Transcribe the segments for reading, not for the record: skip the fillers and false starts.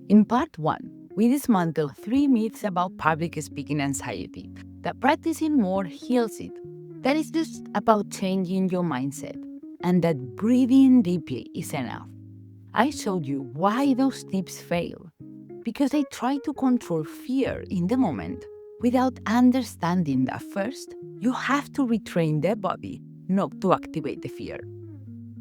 In part 1, we dismantle 3 myths about public speaking anxiety, that practicing more heals it, that it's just about changing your mindset, and that breathing deeply is enough. I showed you why those tips fail, because they try to control fear in the moment without understanding that first, you have to retrain the body not to activate the fear.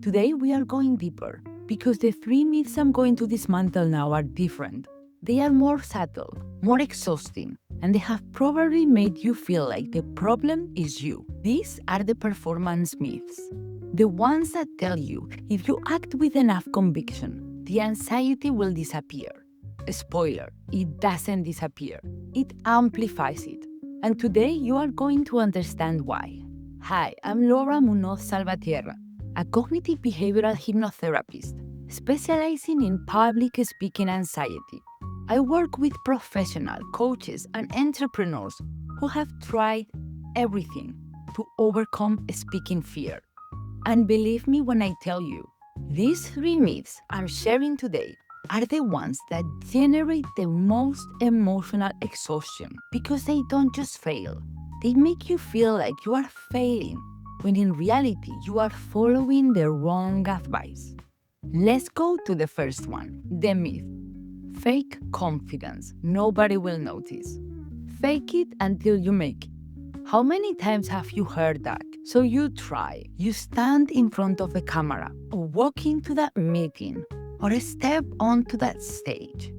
Today we are going deeper, because the 3 myths I'm going to dismantle now are different. They are more subtle, more exhausting, and they have probably made you feel like the problem is you. These are the performance myths. The ones that tell you if you act with enough conviction, the anxiety will disappear. Spoiler, it doesn't disappear. It amplifies it. And today you are going to understand why. Hi, I'm Laura Munoz Salvatierra, a cognitive behavioral hypnotherapist specializing in public speaking anxiety. I work with professional coaches and entrepreneurs who have tried everything to overcome speaking fear. And believe me when I tell you, these 3 myths I'm sharing today are the ones that generate the most emotional exhaustion, because they don't just fail. They make you feel like you are failing, when in reality you are following the wrong advice. Let's go to the first one, the myth. Fake confidence. Nobody will notice. Fake it until you make it. How many times have you heard that? So you try. You stand in front of the camera, or walk into that meeting, or step onto that stage.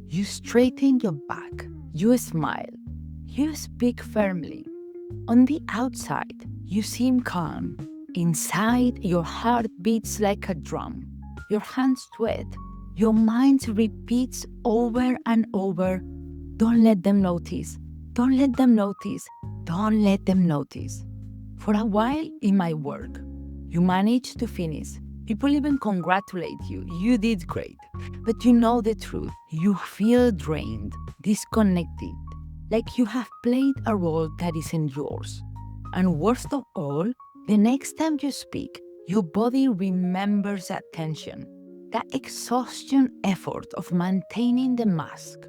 You straighten your back. You smile. You speak firmly. On the outside, you seem calm. Inside, your heart beats like a drum. Your hands sweat. Your mind repeats over and over, don't let them notice. Don't let them notice. Don't let them notice. For a while in my work, you managed to finish. People even congratulate you. You did great. But you know the truth. You feel drained, disconnected, like you have played a role that isn't yours. And worst of all, the next time you speak, your body remembers that tension, that exhaustion effort of maintaining the mask.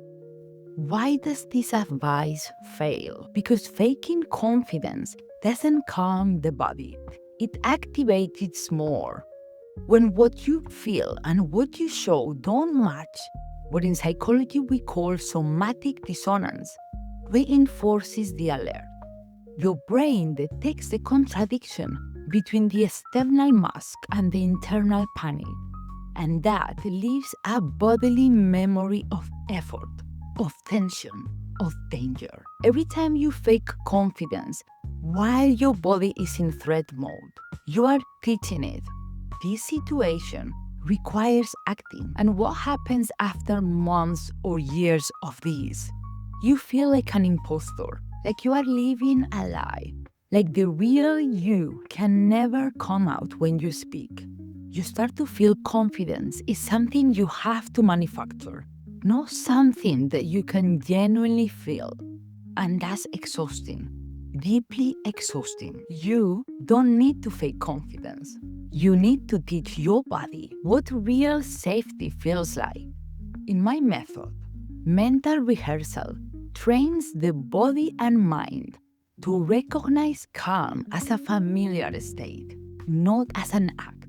Why does this advice fail? Because faking confidence doesn't calm the body. It activates it more. When what you feel and what you show don't match, what in psychology we call somatic dissonance, reinforces the alert. Your brain detects the contradiction between the external mask and the internal panic, and that leaves a bodily memory of effort, of tension, of danger. Every time you fake confidence while your body is in threat mode, you are teaching it. This situation requires acting. And what happens after months or years of this? You feel like an imposter, like you are living a lie, like the real you can never come out when you speak. You start to feel confidence is something you have to manufacture, not something that you can genuinely feel. And that's exhausting, deeply exhausting. You don't need to fake confidence. You need to teach your body what real safety feels like. In my method, mental rehearsal trains the body and mind to recognize calm as a familiar state, not as an act.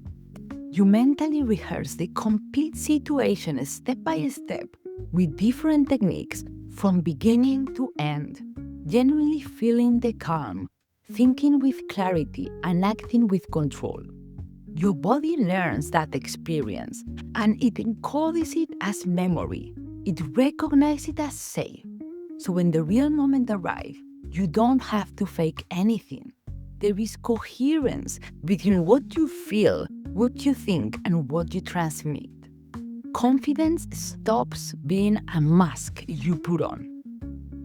You mentally rehearse the complete situation step by step with different techniques from beginning to end, genuinely feeling the calm, thinking with clarity, and acting with control. Your body learns that experience, and it encodes it as memory. It recognizes it as safe. So when the real moment arrives, you don't have to fake anything. There is coherence between what you feel, what you think, and what you transmit. Confidence stops being a mask you put on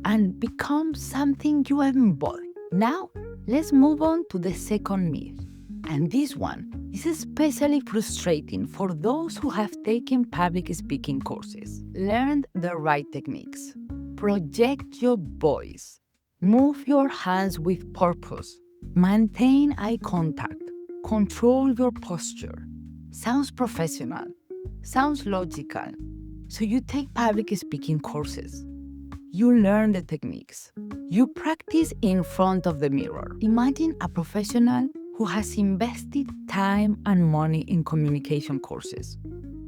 and becomes something you embody. Now, let's move on to the second myth. And this one is especially frustrating for those who have taken public speaking courses, learned the right techniques. Project your voice. Move your hands with purpose. Maintain eye contact. Control your posture. Sounds professional. Sounds logical. So you take public speaking courses. You learn the techniques. You practice in front of the mirror. Imagine a professional who has invested time and money in communication courses.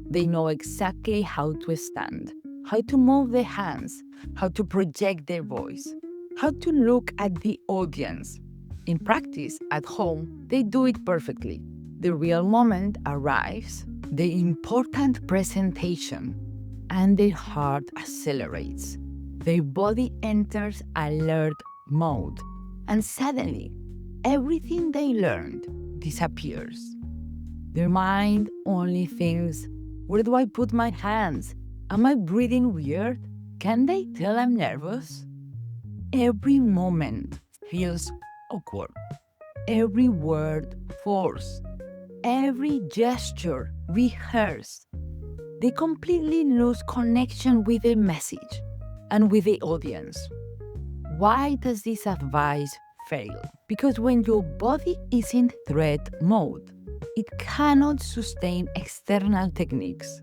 They know exactly how to stand, how to move their hands, how to project their voice, how to look at the audience. In practice, at home, they do it perfectly. The real moment arrives, the important presentation, and their heart accelerates. Their body enters alert mode, and suddenly, everything they learned disappears. Their mind only thinks, where do I put my hands? Am I breathing weird? Can they tell I'm nervous? Every moment feels awkward. Every word forced. Every gesture rehearsed. They completely lose connection with the message and with the audience. Why does this advice fail? Because when your body is in threat mode, it cannot sustain external techniques.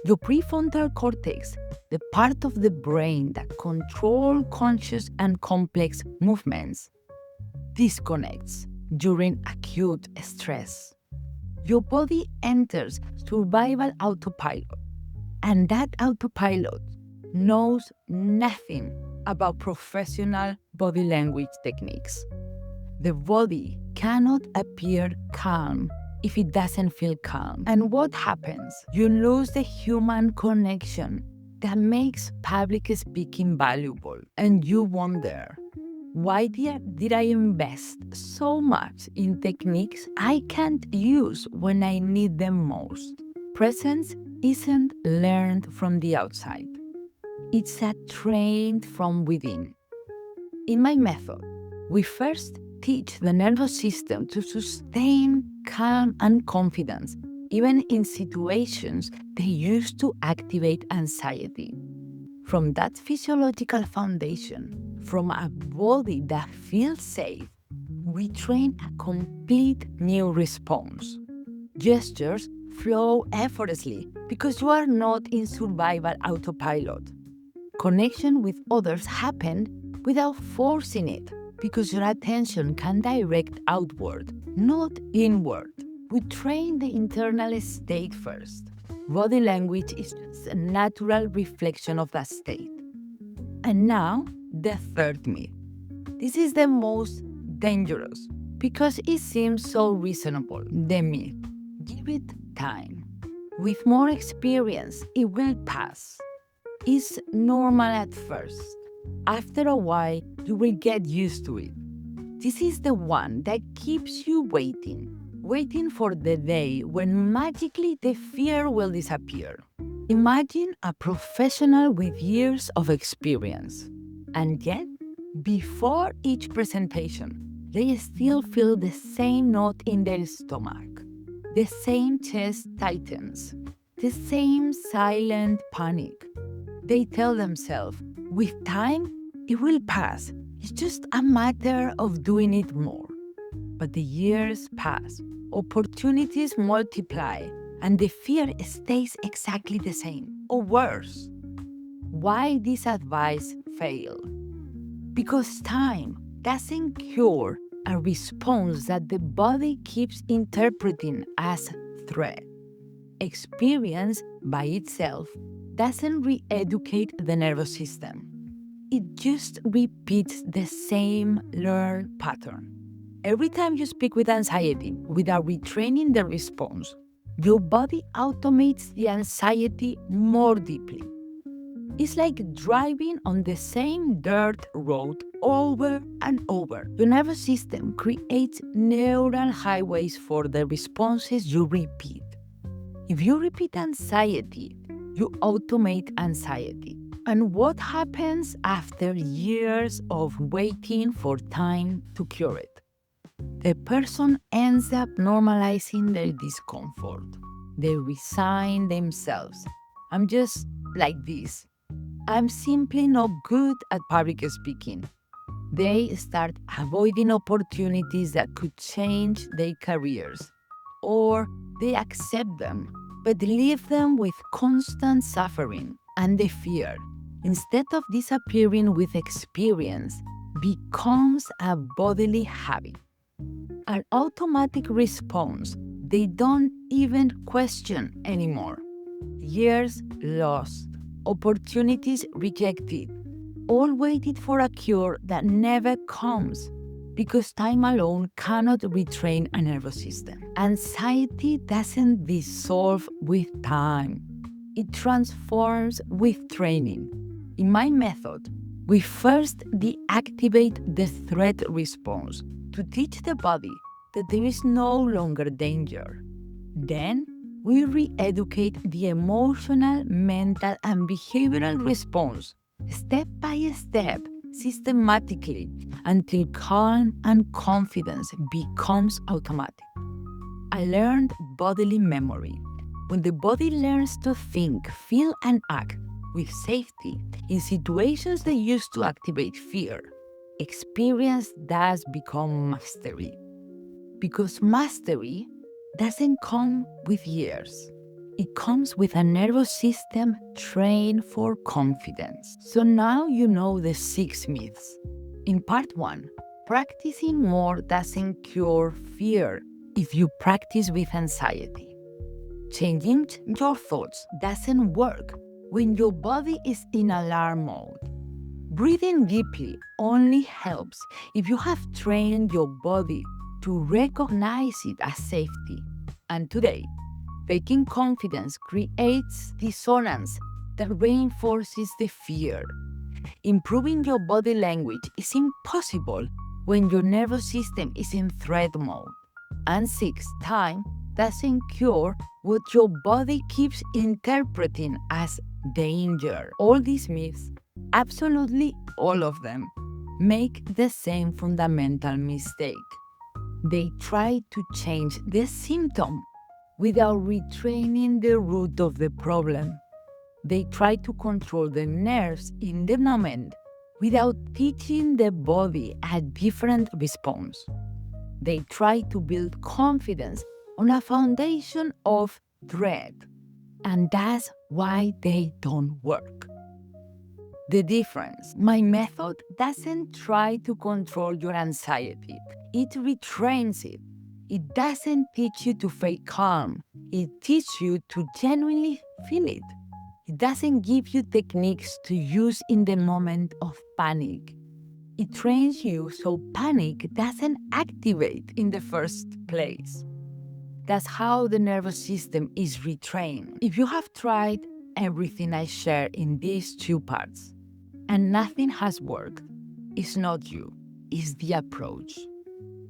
Your prefrontal cortex, the part of the brain that controls conscious and complex movements, disconnects during acute stress. Your body enters survival autopilot, and that autopilot knows nothing about professional body language techniques. The body cannot appear calm if it doesn't feel calm. And what happens? You lose the human connection that makes public speaking valuable. And you wonder, why did I invest so much in techniques I can't use when I need them most? Presence isn't learned from the outside. It's trained from within. In my method, we first teach the nervous system to sustain calm and confidence, even in situations they used to activate anxiety. From that physiological foundation, from a body that feels safe, we train a complete new response. Gestures flow effortlessly because you are not in survival autopilot. Connection with others happens without forcing it because your attention can direct outward, not inward. We train the internal state first. Body language is just a natural reflection of that state. And now, the third myth. This is the most dangerous because it seems so reasonable. The myth. Give it time. With more experience, it will pass. It's normal at first. After a while, you will get used to it. This is the one that keeps you waiting for the day when magically the fear will disappear. Imagine a professional with years of experience, and yet, before each presentation, they still feel the same knot in their stomach, the same chest tightens, the same silent panic. They tell themselves, with time, it will pass. It's just a matter of doing it more. But the years pass, opportunities multiply, and the fear stays exactly the same, or worse. Why this advice fail? Because time doesn't cure a response that the body keeps interpreting as threat. Experience by itself doesn't re-educate the nervous system. It just repeats the same learned pattern. Every time you speak with anxiety without retraining the response, your body automates the anxiety more deeply. It's like driving on the same dirt road over and over. Your nervous system creates neural highways for the responses you repeat. If you repeat anxiety, you automate anxiety. And what happens after years of waiting for time to cure it? The person ends up normalizing their discomfort. They resign themselves. I'm just like this. I'm simply not good at public speaking. They start avoiding opportunities that could change their careers, or they accept them, but leave them with constant suffering. And the fear, instead of disappearing with experience, becomes a bodily habit, an automatic response they don't even question anymore. Years lost, opportunities rejected, all waited for a cure that never comes because time alone cannot retrain a nervous system. Anxiety doesn't dissolve with time. It transforms with training. In my method, we first deactivate the threat response to teach the body that there is no longer danger. Then, we re-educate the emotional, mental, and behavioral response step by step, systematically, until calm and confidence becomes automatic. I learned bodily memory. When the body learns to think, feel, and act with safety in situations that used to activate fear, experience does become mastery. Because mastery doesn't come with years. It comes with a nervous system trained for confidence. So now you know the 6 myths. In part 1, practicing more doesn't cure fear if you practice with anxiety. Changing your thoughts doesn't work when your body is in alarm mode. Breathing deeply only helps if you have trained your body to recognize it as safety. And today, faking confidence creates dissonance that reinforces the fear. Improving your body language is impossible when your nervous system is in threat mode. And 6, time doesn't cure what your body keeps interpreting as danger. All these myths, absolutely all of them, make the same fundamental mistake. They try to change the symptom without retraining the root of the problem. They try to control the nerves in the moment without teaching the body a different response. They try to build confidence on a foundation of dread, and that's why they don't work. The difference: my method doesn't try to control your anxiety, it retrains it. It doesn't teach you to fake calm, it teaches you to genuinely feel it. It doesn't give you techniques to use in the moment of panic. It trains you so panic doesn't activate in the first place. That's how the nervous system is retrained. If you have tried everything I share in these 2 parts and nothing has worked, it's not you, it's the approach.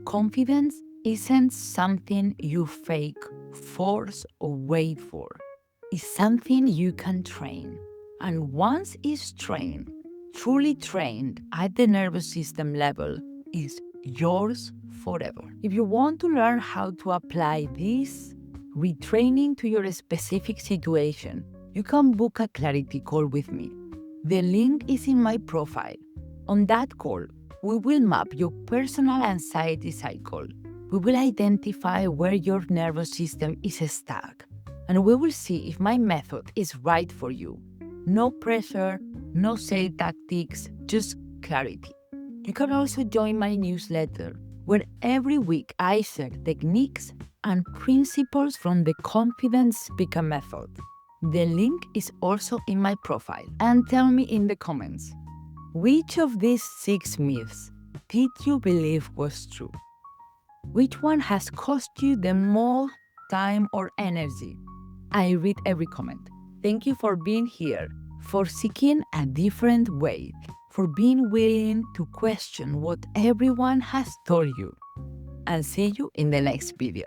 Confidence isn't something you fake, force, or wait for. It's something you can train. And once it's trained, truly trained at the nervous system level, is yours forever. If you want to learn how to apply this retraining to your specific situation, you can book a clarity call with me. The link is in my profile. On that call, we will map your personal anxiety cycle. We will identify where your nervous system is stuck, and we will see if my method is right for you. No pressure, no sales tactics, just clarity. You can also join my newsletter, where every week I share techniques and principles from the Confident Speaker method. The link is also in my profile. And tell me in the comments, which of these 6 myths did you believe was true? Which one has cost you the most time or energy? I read every comment. Thank you for being here, for seeking a different way, for being willing to question what everyone has told you. And see you in the next video.